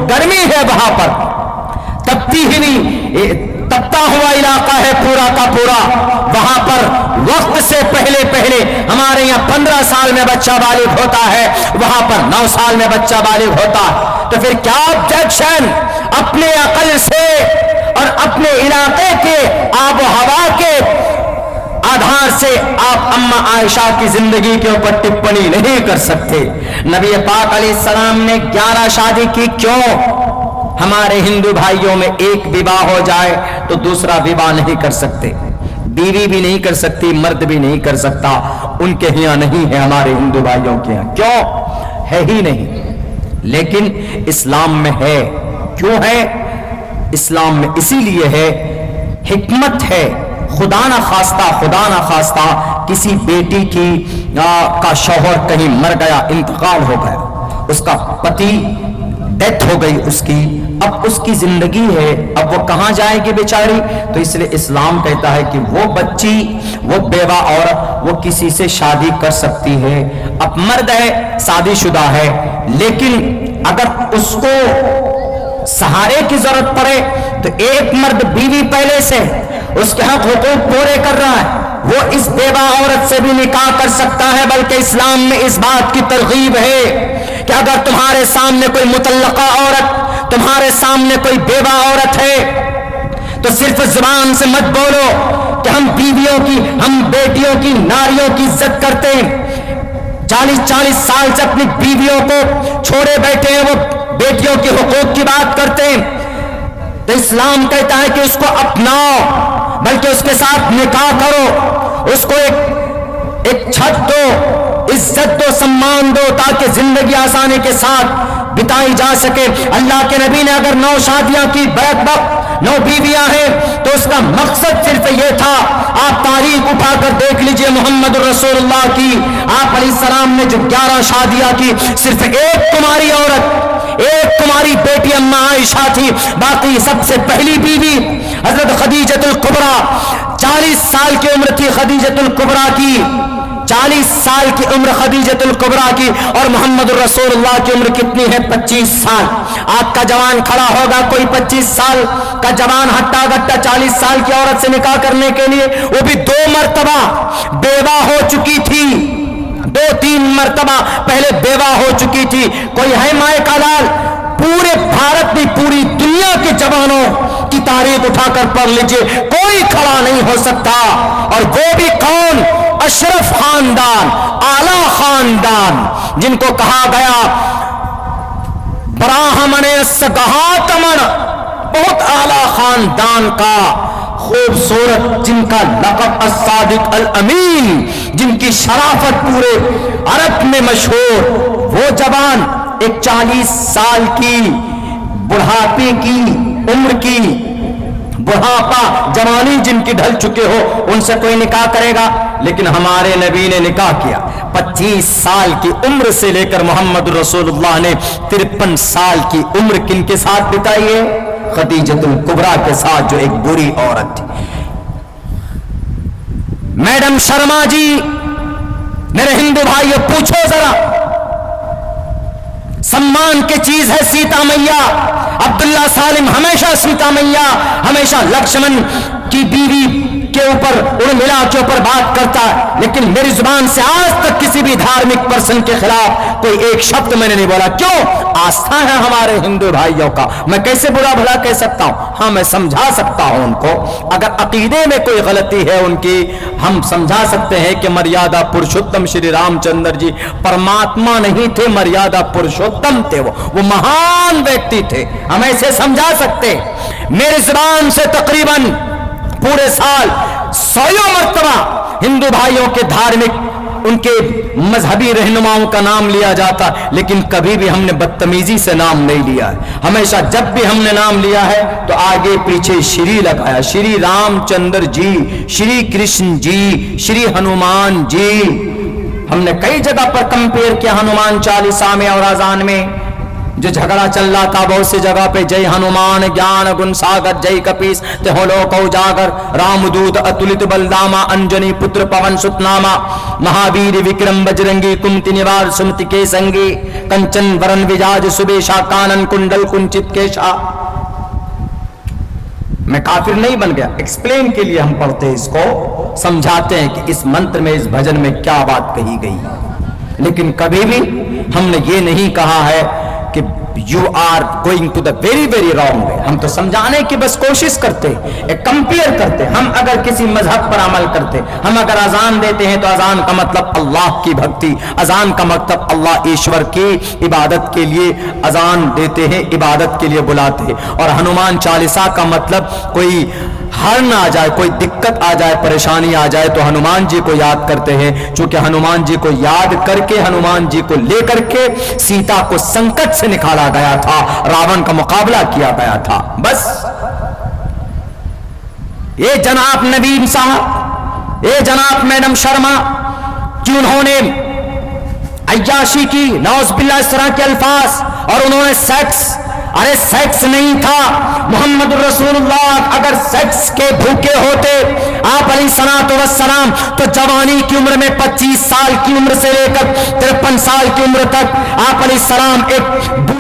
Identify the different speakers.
Speaker 1: गर्मी है वहां पर, तपता हुआ इलाका है पूरा का पूरा। वहां पर वक्त से पहले पहले हमारे यहाँ 15 साल में बच्चा बालिग होता है, वहां पर 9 साल में बच्चा बालिग होता है। तो फिर क्या ऑब्जेक्शन अपने अकल से और अपने इलाके के आबो हवा के आधार से आप अम्मा आयशा की जिंदगी के ऊपर टिप्पणी नहीं कर सकते। नबी पाक अलैहिस्सलाम ने 11 शादी की, क्यों? हमारे हिंदू भाइयों में एक विवाह हो जाए तो दूसरा विवाह नहीं कर सकते, बीवी भी नहीं कर सकती, मर्द भी नहीं कर सकता। उनके यहाँ नहीं है, हमारे हिंदू भाइयों के यहाँ क्यों है ही नहीं, लेकिन इस्लाम में है। क्यों है? इस्लाम में इसीलिए है, हिकमत है। खुदा ना खास्ता किसी बेटी की का शौहर कहीं मर गया, इंतकाल हो गया, उसका पति डेथ हो गई उसकी, अब उसकी जिंदगी है, अब वो कहां जाएगी बेचारी? तो इसलिए इस्लाम कहता है कि वो बच्ची, वो बेवा औरत, वो किसी से शादी कर सकती है। अब मर्द है, शादीशुदा है, लेकिन अगर उसको सहारे की जरूरत पड़े तो एक मर्द बीवी पहले से उसके हक हुकूक पूरे कर रहा है, वो इस बेवा औरत से भी निकाह कर सकता है। बल्कि इस्लाम में इस बात की तरगीब है कि अगर तुम्हारे सामने कोई मुतल्लका औरत, तुम्हारे सामने कोई बेवा औरत है, तो सिर्फ जुबान से मत बोलो कि हम बीवियों की, हम बेटियों की, नारियों की इज्जत करते हैं। 40-40 साल से अपनी बीवियों को छोड़े बैठे हैं, वो बेटियों के हुकूक की बात करते हैं। तो इस्लाम कहता है कि उसको अपनाओ, बल्कि उसके साथ निकाह करो, उसको एक छत दो, इज्जत दो, सम्मान दो, ताकि जिंदगी आसानी के साथ बिताई जा सके। अल्लाह के नबी ने अगर 9 शादियां की, बैक वक्त 9 बीवियां हैं, तो उसका मकसद सिर्फ ये था। आप तारीख उठाकर देख लीजिए मोहम्मद रसूलुल्लाह की, आप अलैहिस्सलाम ने जो 11 शादियां की, सिर्फ एक कुमारी औरत, एक कुमारी बेटी अम्मा आयशा थी। बाकी सबसे पहली बीवी हजरत खदीजतुल कुबरा, 40 साल की उम्र थी खदीजतुल कुबरा की, 40 साल की उम्र खदीजतुल कुबरा की। और मोहम्मद रसूलुल्लाह की उम्र कितनी है? 25 साल। आपका जवान खड़ा होगा, कोई 25 साल का जवान हट्टा गट्टा 40 साल की औरत से निकाह करने के लिए, वो भी 2 मर्तबा बेवा हो चुकी थी, 2-3 मर्तबा पहले बेवा हो चुकी थी। कोई है माए का लाल? पूरे भारत में, पूरी दुनिया के जवानों की तारीख उठाकर पढ़ लीजिए, कोई खड़ा नहीं हो सकता। और वो भी कौन? अशरफ खानदान, आला खानदान, जिनको कहा गया ब्राह्मण सगहातमन, बहुत आला खानदान का खूबसूरत, जिनका लक़ब अस्सादिक अल अमीन, जिनकी शराफत पूरे अरब में मशहूर, वो जवान एक 40 साल की बुढ़ापे की उम्र की, बुढ़ापा जवानी जिनकी ढल चुके हो, उनसे कोई निकाह करेगा? लेकिन हमारे नबी ने निकाह किया। 25 साल की उम्र से लेकर मोहम्मद रसूलुल्लाह ने 53 साल की उम्र किनके साथ बिताई है? खदीजतुल कुबरा के साथ, जो एक बुरी औरत थी। मैडम शर्मा जी, मेरे हिंदू भाइयों, पूछो जरा, सम्मान की चीज है सीता मैया। अब्दुल्ला सालिम हमेशा सीता मैया, हमेशा लक्ष्मण की बीवी के ऊपर, उर्मिला के ऊपर बात करता है, लेकिन मेरी जुबान से आज तक किसी भी धार्मिक पर्सन के खिलाफ कोई एक शब्द मैंने नहीं बोला। क्यों? आस्था है हमारे हिंदू भाइयों का, मैं कैसे बुरा भला कह सकता हूं? हाँ, मैं समझा सकता हूं उनको, अगर अकीदे में कोई गलती है उनकी, हम समझा सकते हैं कि मर्यादा पुरुषोत्तम श्री रामचंद्र जी परमात्मा नहीं थे, मर्यादा पुरुषोत्तम थे, वो महान व्यक्ति थे, हम ऐसे समझा सकते। मेरी जुबान से तकरीबन पूरे साल 100 मर्तबा हिंदू भाइयों के धार्मिक, उनके मजहबी रहनुमाओं का नाम लिया जाता, लेकिन कभी भी हमने बदतमीजी से नाम नहीं लिया है। हमेशा जब भी हमने नाम लिया है तो आगे पीछे श्री लगाया, श्री रामचंद्र जी, श्री कृष्ण जी, श्री हनुमान जी। हमने कई जगह पर कंपेयर किया हनुमान चालीसा में और अजान में, जो झगड़ा चल रहा था बहुत सी जगह पे, जय हनुमान ज्ञान गुण सागर, जय कपीस ते हो लोक उजागर, रामदूत अतुलित बलदामा, अंजनी पुत्र पवन सुत नामा, महावीर विक्रम बजरंगी, कुंती निवार सुमति के संगी, कंचन वरन विराज सुबेशा, कानन कुंडल कुंचित केशा। मैं काफिर नहीं बन गया, एक्सप्लेन के लिए हम पढ़ते हैं इसको, समझाते हैं कि इस मंत्र में, इस भजन में क्या बात कही गई। लेकिन कभी भी हमने ये नहीं कहा है कि you are going to the very very wrong way. हम तो समझाने की बस कोशिश करते, कंपेयर करते। हम अगर किसी मजहब पर अमल करते, हम अगर अजान देते हैं तो अजान का मतलब अल्लाह की भक्ति, अजान का मतलब अल्लाह ईश्वर की इबादत के लिए अजान देते हैं, इबादत के लिए बुलाते हैं। और हनुमान चालीसा का मतलब कोई हर्न आ जाए, कोई दिक्कत आ जाए, परेशानी आ जाए तो हनुमान जी को याद करते हैं। चूंकि हनुमान जी को याद करके, हनुमान जी को लेकर के सीता को संकट से निकाला गया था, रावण का मुकाबला किया गया था। बस ये जनाब नवीन साहब, ये जनाब मैडम शर्मा, जिन्होंने अय्याशी की, नौज़ुबिल्लाह इस तरह के अल्फाज, और उन्होंने सेक्स, अरे सेक्स नहीं था, मोहम्मद रसूलुल्लाह अगर सेक्स के भूखे होते आप अलैहिस्सलातु वस्सलाम तो जवानी की उम्र में 25 साल की उम्र से लेकर 53 साल की उम्र तक आप अलैहिस्सलाम एक